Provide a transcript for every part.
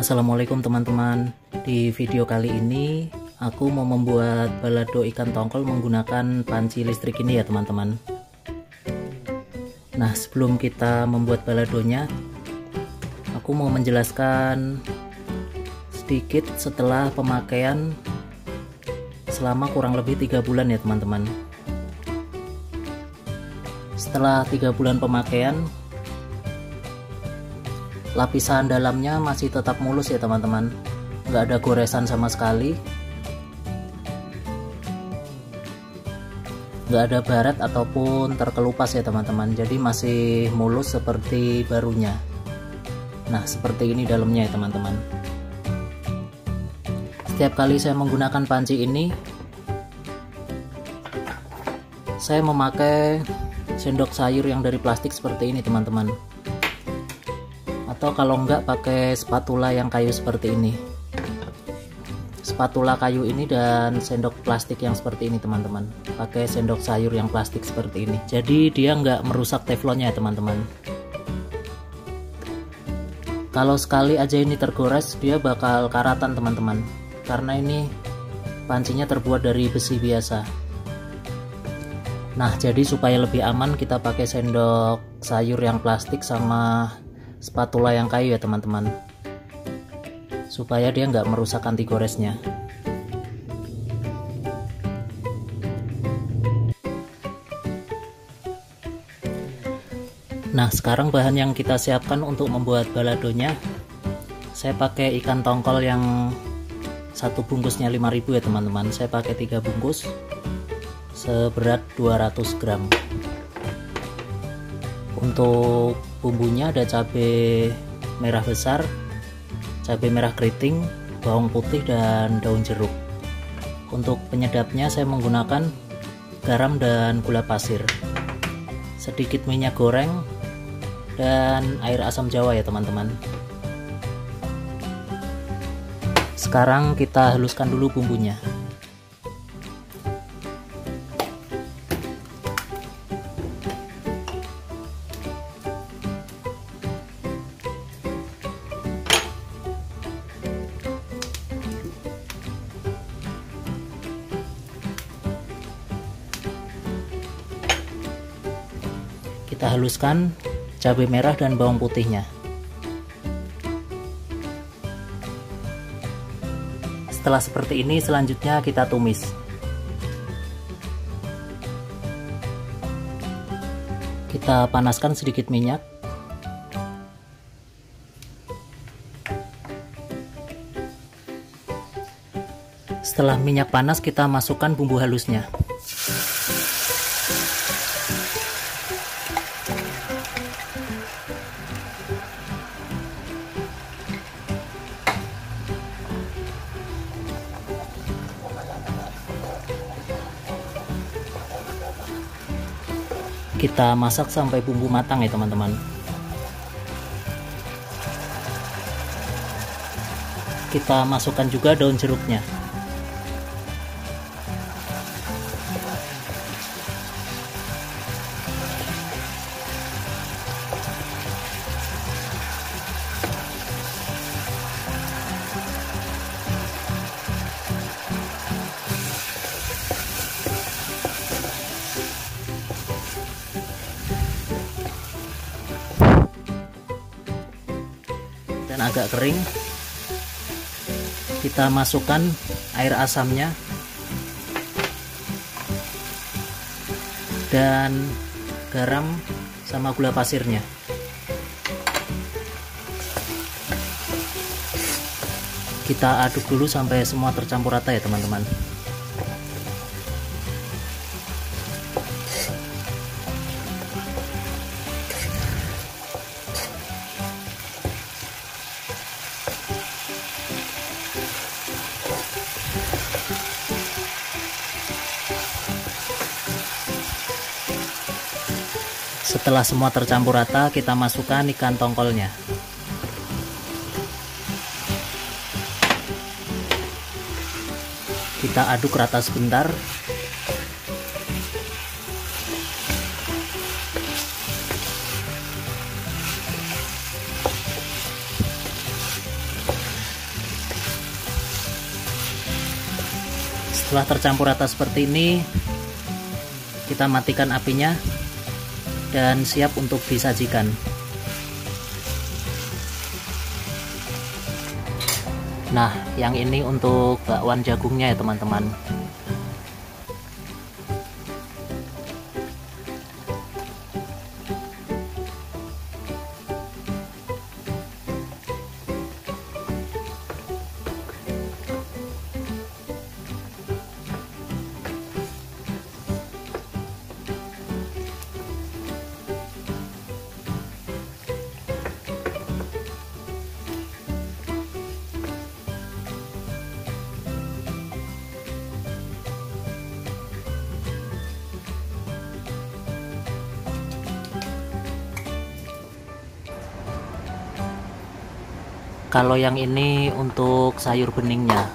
Assalamualaikum teman-teman. Di video kali ini aku mau membuat balado ikan tongkol menggunakan panci listrik ini ya teman-teman. Nah, sebelum kita membuat baladonya, aku mau menjelaskan sedikit setelah pemakaian selama kurang lebih 3 bulan ya teman-teman. Setelah 3 bulan pemakaian, lapisan dalamnya masih tetap mulus ya teman-teman, nggak ada goresan sama sekali, nggak ada baret ataupun terkelupas ya teman-teman, jadi masih mulus seperti barunya. Nah, seperti ini dalamnya ya teman-teman. Setiap kali saya menggunakan panci ini, saya memakai sendok sayur yang dari plastik seperti ini teman-teman, atau kalau enggak pakai spatula yang kayu seperti ini. Spatula kayu ini dan sendok plastik yang seperti ini teman-teman, pakai sendok sayur yang plastik seperti ini, jadi dia enggak merusak teflonnya ya teman-teman. Kalau sekali aja ini tergores, dia bakal karatan teman-teman, karena ini pancinya terbuat dari besi biasa. Nah, jadi supaya lebih aman kita pakai sendok sayur yang plastik sama spatula yang kayu ya teman-teman, supaya dia nggak merusak anti goresnya. Nah, sekarang bahan yang kita siapkan untuk membuat baladonya, saya pakai ikan tongkol yang satu bungkusnya 5.000 ya teman-teman. Saya pakai 3 bungkus seberat 200 gram. Untuk bumbunya ada cabai merah besar, cabai merah keriting, bawang putih, dan daun jeruk. Untuk penyedapnya saya menggunakan garam dan gula pasir, sedikit minyak goreng, dan air asam jawa ya teman-teman. Sekarang kita haluskan dulu bumbunya. Kita haluskan cabai merah dan bawang putihnya. Setelah seperti ini, selanjutnya kita tumis. Kita panaskan sedikit minyak. Setelah minyak panas, kita masukkan bumbu halusnya. Kita masak sampai bumbu matang ya teman-teman. Kita masukkan juga daun jeruknya. Dan agak kering, kita masukkan air asamnya dan garam sama gula pasirnya. Kita aduk dulu sampai semua tercampur rata ya teman-teman. Setelah semua tercampur rata, kita masukkan ikan tongkolnya. Kita aduk rata sebentar. Setelah tercampur rata seperti ini, kita matikan apinya dan siap untuk disajikan. Nah, yang ini untuk bakwan jagungnya ya teman-teman. Kalau yang ini untuk sayur beningnya.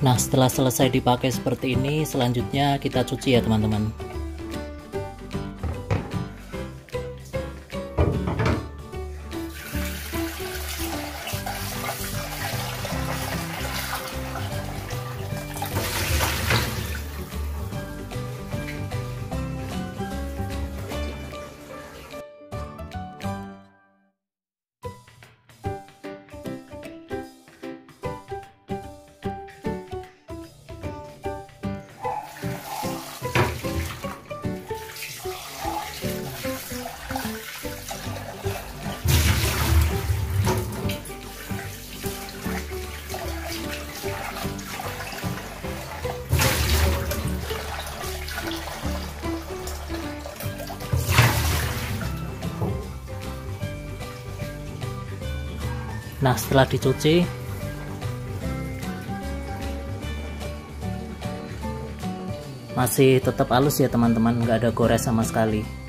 Nah, setelah selesai dipakai seperti ini, selanjutnya kita cuci ya teman-teman. Nah, setelah dicuci, masih tetap halus ya teman-teman, nggak ada gores sama sekali.